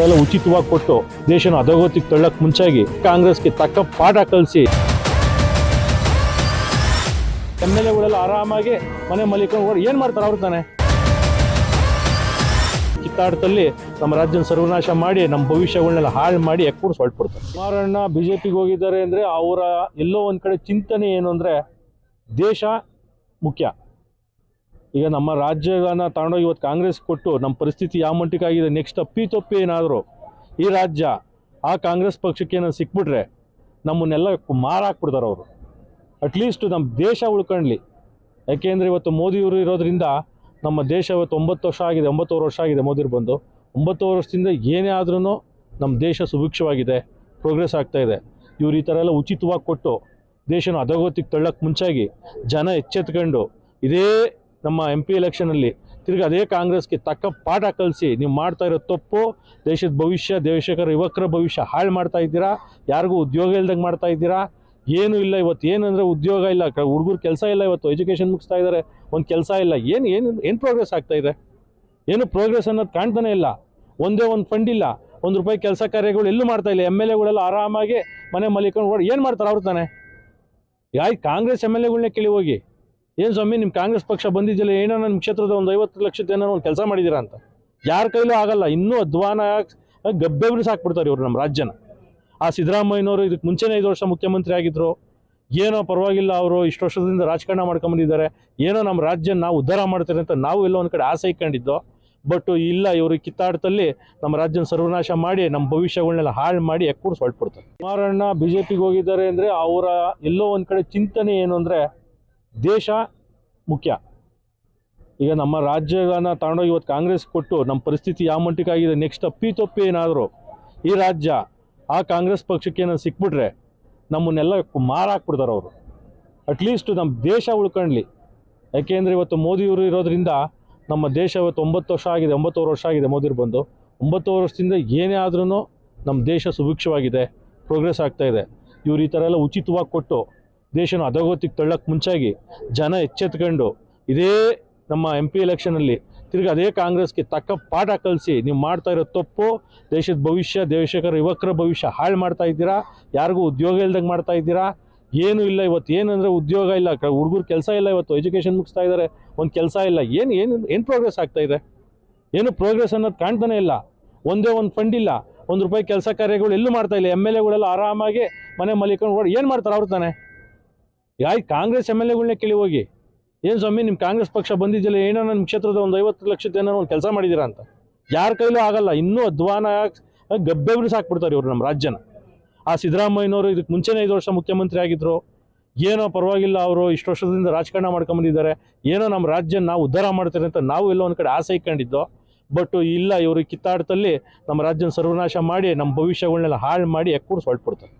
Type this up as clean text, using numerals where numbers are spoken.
ಎಲ್ಲ ಉಚಿತವಾಗಿ ಕೊಟ್ಟು ದೇಶನ ಅಧೋಗತಿಗೆ ತಳ್ಳಕ್ ಮುಂಚಾಗಿ ಕಾಂಗ್ರೆಸ್ಗೆ ತಕ್ಕ ಪಾಠ ಕಲಿಸಿ MLAಗಳೆಲ್ಲ ಆರಾಮಾಗಿ ಮನೆ ಮಲಿಕೊಂಡು ಏನ್ ಮಾಡ್ತಾರೆ ಅವ್ರು ತಾನೆ ಕಿತ್ತಾಟದಲ್ಲಿ ನಮ್ಮ ರಾಜ್ಯನ ಸರ್ವನಾಶ ಮಾಡಿ ನಮ್ಮ ಭವಿಷ್ಯಗಳನ್ನೆಲ್ಲ ಹಾಳು ಮಾಡಿ ಎಕ್ಕೂಡ್ಸ್ ಹೊರಟ್ಬಿಡ್ತಾರೆ. ಕುಮಾರಣ್ಣ BJPಗೆ ಹೋಗಿದ್ದಾರೆ ಅಂದ್ರೆ ಅವರ ಎಲ್ಲೋ ಒಂದ್ ಕಡೆ ಚಿಂತನೆ ಏನು ಅಂದ್ರೆ ದೇಶ ಮುಖ್ಯ. ಈಗ ನಮ್ಮ ರಾಜ್ಯಗಳನ್ನ ತಗೊಂಡೋಗಿ ಇವತ್ತು ಕಾಂಗ್ರೆಸ್ ಕೊಟ್ಟು ನಮ್ಮ ಪರಿಸ್ಥಿತಿ ಯಾವ ಮಟ್ಟಿಗಾಗಿದೆ, ನೆಕ್ಸ್ಟ್ ಅಪ್ಪಿತಪ್ಪಿ ಏನಾದರೂ ಈ ರಾಜ್ಯ ಆ ಕಾಂಗ್ರೆಸ್ ಪಕ್ಷಕ್ಕೆ ಏನಾದ್ರು ಸಿಕ್ಬಿಟ್ರೆ ನಮ್ಮನ್ನೆಲ್ಲ ಮಾರಾಕ್ಬಿಡ್ತಾರೆ ಅವರು. ಅಟ್ಲೀಸ್ಟ್ ನಮ್ಮ ದೇಶ ಉಳ್ಕೊಳ್ಳಿ. ಯಾಕೆಂದರೆ ಇವತ್ತು ಮೋದಿಯವರು ಇರೋದ್ರಿಂದ ನಮ್ಮ ದೇಶ ಇವತ್ತು 9 ವರ್ಷ ಆಗಿದೆ, 9 ವರ್ಷ ಆಗಿದೆ ಮೋದಿರು ಬಂದು. 9 ವರ್ಷದಿಂದ ಏನೇ ಆದ್ರೂ ನಮ್ಮ ದೇಶ ಸುಭಿಕ್ಷವಾಗಿದೆ, ಪ್ರೋಗ್ರೆಸ್ ಆಗ್ತಾಯಿದೆ. ಇವ್ರು ಈ ಥರ ಎಲ್ಲ ಉಚಿತವಾಗಿ ಕೊಟ್ಟು ದೇಶನ ಅಧೋಗತಿಗೆ ತಳ್ಳಕ್ಕೆ ಮುಂಚಾಗಿ ಜನ ಎಚ್ಚೆತ್ಕೊಂಡು ಇದೇ ನಮ್ಮ MP ಎಲೆಕ್ಷನಲ್ಲಿ ತಿರ್ಗಿ ಅದೇ ಕಾಂಗ್ರೆಸ್ಗೆ ತಕ್ಕ ಪಾಠ ಕಲಿಸಿ ನೀವು ಮಾಡ್ತಾ ಇರೋ ತಪ್ಪು, ದೇಶದ ಭವಿಷ್ಯ, ದೇಶಕರ ಯುವಕರ ಭವಿಷ್ಯ ಹಾಳು ಮಾಡ್ತಾ ಇದ್ದೀರಾ. ಯಾರಿಗೂ ಉದ್ಯೋಗ ಇಲ್ದಂಗೆ ಮಾಡ್ತಾ ಇದ್ದೀರಾ. ಏನೂ ಇಲ್ಲ. ಇವತ್ತು ಏನಂದರೆ ಉದ್ಯೋಗ ಇಲ್ಲ, ಹುಡುಗರು ಕೆಲಸ ಇಲ್ಲ. ಇವತ್ತು ಎಜುಕೇಷನ್ ಮುಗಿಸ್ತಾ ಇದ್ದಾರೆ, ಒಂದು ಕೆಲಸ ಇಲ್ಲ. ಏನು ಪ್ರೋಗ್ರೆಸ್ ಆಗ್ತಾಯಿದೆ? ಏನು ಪ್ರೋಗ್ರೆಸ್ ಅನ್ನೋದು ಕಾಣ್ತಾನೆ ಇಲ್ಲ. ಒಂದೇ ಒಂದು ಫಂಡ್ ಇಲ್ಲ, ₹1 ಕೆಲಸ ಕಾರ್ಯಗಳು ಎಲ್ಲೂ ಮಾಡ್ತಾ ಇಲ್ಲ. MLAಗಳೆಲ್ಲ ಆರಾಮಾಗಿ ಮನೆ ಮಲಿಕೊಂಡು ಏನು ಮಾಡ್ತಾರೆ ಅವ್ರು ತಾನೆ. ಯಾಕೆ ಕಾಂಗ್ರೆಸ್ MLAಗಳನ್ನೇ ಕೇಳಿ ಹೋಗಿ, ಏನು ಸ್ವಾಮಿ ನಿಮ್ಮ ಕಾಂಗ್ರೆಸ್ ಪಕ್ಷ ಬಂದಿದ್ದಿಲ್ಲ, ಏನೋ ನಿಮ್ಮ ಕ್ಷೇತ್ರದ ಒಂದು 50 ಲಕ್ಷದ ಏನೋ ಒಂದು ಕೆಲಸ ಮಾಡಿದ್ದೀರಾ ಅಂತ. ಯಾರ ಕೈಲೂ ಆಗಲ್ಲ. ಇನ್ನೂ ಅಧ್ವಾನ ಗಬ್ಬೆಬ್ರು ಸಾಕ್ಬಿಡ್ತಾರೆ ಇವರು ನಮ್ಮ ರಾಜ್ಯನ. ಆ ಸಿದ್ದರಾಮಯ್ಯನವರು ಇದಕ್ಕೆ ಮುಂಚೆನೇ 5 ವರ್ಷ ಮುಖ್ಯಮಂತ್ರಿ ಆಗಿದ್ದರು. ಏನೋ ಪರವಾಗಿಲ್ಲ, ಅವರು ಇಷ್ಟು ವರ್ಷದಿಂದ ರಾಜಕಾರಣ ಮಾಡ್ಕೊಂಬಂದಿದ್ದಾರೆ, ಏನೋ ನಮ್ಮ ರಾಜ್ಯನ ನಾವು ಉದ್ಧಾರ ಮಾಡ್ತಾರೆ ಅಂತ ನಾವು ಎಲ್ಲೋ ಒಂದು ಕಡೆ ಆಸೆ ಇಟ್ಕೊಂಡಿದ್ದೋ. ಬಟ್ ಇಲ್ಲ, ಇವರು ಕಿತ್ತಾಟದಲ್ಲಿ ನಮ್ಮ ರಾಜ್ಯನ ಸರ್ವನಾಶ ಮಾಡಿ ನಮ್ಮ ಭವಿಷ್ಯಗಳನ್ನೆಲ್ಲ ಹಾಳು ಮಾಡಿ ಎಕ್ಕೂಡ್ಸ್ ಹೊರಟ್ಬಿಡ್ತಾರೆ. ಕುಮಾರಣ್ಣ BJPಗೆ ಹೋಗಿದ್ದಾರೆ ಅಂದರೆ ಅವರ ಎಲ್ಲೋ ಒಂದು ಕಡೆ ಚಿಂತನೆ ಏನು ಅಂದರೆ ದೇಶ ಮುಖ್ಯ. ಈಗ ನಮ್ಮ ರಾಜ್ಯಗಳನ್ನ ತಗೊಂಡೋಗಿ ಇವತ್ತು ಕಾಂಗ್ರೆಸ್ ಕೊಟ್ಟು ನಮ್ಮ ಪರಿಸ್ಥಿತಿ ಯಾವ ಮಟ್ಟಿಗಾಗಿದೆ, ನೆಕ್ಸ್ಟ್ ಅಪ್ಪಿತಪ್ಪಿ ಏನಾದರೂ ಈ ರಾಜ್ಯ ಆ ಕಾಂಗ್ರೆಸ್ ಪಕ್ಷಕ್ಕೆ ಏನಾದ್ರು ಸಿಕ್ಬಿಟ್ರೆ ನಮ್ಮನ್ನೆಲ್ಲ ಮಾರಾಕ್ಬಿಡ್ತಾರೆ ಅವರು. ಅಟ್ಲೀಸ್ಟ್ ನಮ್ಮ ದೇಶ ಉಳ್ಕೊಳ್ಳಿ. ಯಾಕೆಂದರೆ ಇವತ್ತು ಮೋದಿಯವರು ಇರೋದ್ರಿಂದ ನಮ್ಮ ದೇಶ ಇವತ್ತು 9 ವರ್ಷ ಆಗಿದೆ, 9 ವರ್ಷ ಆಗಿದೆ ಮೋದಿರು ಬಂದು. 9 ವರ್ಷದಿಂದ ಏನೇ ಆದ್ರೂ ನಮ್ಮ ದೇಶ ಸುಭಿಕ್ಷವಾಗಿದೆ, ಪ್ರೋಗ್ರೆಸ್ ಆಗ್ತಾಯಿದೆ. ಇವ್ರು ಈ ಥರ ಎಲ್ಲ ಉಚಿತವಾಗಿ ಕೊಟ್ಟು ದೇಶನ ಅಧೋಗತಿಗೆ ತಳ್ಳಕ್ಕೆ ಮುಂಚಾಗಿ ಜನ ಎಚ್ಚೆತ್ಕೊಂಡು ಇದೇ ನಮ್ಮ MP ಎಲೆಕ್ಷನಲ್ಲಿ ತಿರ್ಗಿ ಅದೇ ಕಾಂಗ್ರೆಸ್ಗೆ ತಕ್ಕ ಪಾಠ ಕಲಿಸಿ ನೀವು ಮಾಡ್ತಾ ಇರೋ ತಪ್ಪು, ದೇಶದ ಭವಿಷ್ಯ, ದೇಶಕರ ಯುವಕರ ಭವಿಷ್ಯ ಹಾಳು ಮಾಡ್ತಾ ಇದ್ದೀರಾ. ಯಾರಿಗೂ ಉದ್ಯೋಗ ಇಲ್ದಂಗೆ ಮಾಡ್ತಾ ಇದ್ದೀರಾ. ಏನೂ ಇಲ್ಲ. ಇವತ್ತು ಏನಂದರೆ ಉದ್ಯೋಗ ಇಲ್ಲ, ಹುಡುಗರು ಕೆಲಸ ಇಲ್ಲ. ಇವತ್ತು ಎಜುಕೇಷನ್ ಮುಗಿಸ್ತಾ ಇದ್ದಾರೆ, ಒಂದು ಕೆಲಸ ಇಲ್ಲ. ಏನು ಪ್ರೋಗ್ರೆಸ್ ಆಗ್ತಾಯಿದೆ? ಏನು ಪ್ರೋಗ್ರೆಸ್ ಅನ್ನೋದು ಕಾಣ್ತಾನೆ ಇಲ್ಲ. ಒಂದೇ ಒಂದು ಫಂಡ್ ಇಲ್ಲ, ₹1 ಕೆಲಸ ಕಾರ್ಯಗಳು ಎಲ್ಲೂ ಮಾಡ್ತಾ ಇಲ್ಲ. MLAಗಳೆಲ್ಲ ಆರಾಮಾಗಿ ಮನೆ ಮಲಿಕೊಂಡು ಏನು ಮಾಡ್ತಾರೆ ಅವ್ರು ತಾನೆ. ಯಾಕೆ ಕಾಂಗ್ರೆಸ್ MLAಗಳನ್ನೇ ಕೇಳಿ ಹೋಗಿ, ಏನು ಸ್ವಾಮಿ ನಿಮ್ಮ ಕಾಂಗ್ರೆಸ್ ಪಕ್ಷ ಬಂದಿದ್ದಿಲ್ಲ, ಏನೋ ನಿಮ್ಮ ಕ್ಷೇತ್ರದ ಒಂದು 50 ಲಕ್ಷದ ಏನೋ ಒಂದು ಕೆಲಸ ಮಾಡಿದ್ದೀರಾ ಅಂತ. ಯಾರ ಕೈಲೂ ಆಗಲ್ಲ. ಇನ್ನೂ ಅಧ್ವಾನ ಗಬ್ಬೆಬ್ರು ಸಾಕ್ಬಿಡ್ತಾರೆ ಇವರು ನಮ್ಮ ರಾಜ್ಯನ. ಆ ಸಿದ್ದರಾಮಯ್ಯನವರು ಇದಕ್ಕೆ ಮುಂಚೆನೇ 5 ವರ್ಷ ಮುಖ್ಯಮಂತ್ರಿ ಆಗಿದ್ದರು. ಏನೋ ಪರವಾಗಿಲ್ಲ, ಅವರು ಇಷ್ಟು ವರ್ಷದಿಂದ ರಾಜಕಾರಣ ಮಾಡ್ಕೊಂಬಂದಿದ್ದಾರೆ, ಏನೋ ನಮ್ಮ ರಾಜ್ಯನ ನಾವು ಉದ್ಧಾರ ಮಾಡ್ತಾರೆ ಅಂತ ನಾವು ಎಲ್ಲೋ ಒಂದು ಕಡೆ ಆಸೆ ಇಟ್ಕೊಂಡಿದ್ದೋ. ಬಟ್ ಇಲ್ಲ, ಇವರು ಕಿತ್ತಾಟದಲ್ಲಿ ನಮ್ಮ ರಾಜ್ಯನ ಸರ್ವನಾಶ ಮಾಡಿ ನಮ್ಮ ಭವಿಷ್ಯಗಳನ್ನೆಲ್ಲ ಹಾಳು ಮಾಡಿ ಎಕ್ಕೂಡ್ಸ್ ಹೊರಟ್ಬಿಡ್ತಾರೆ.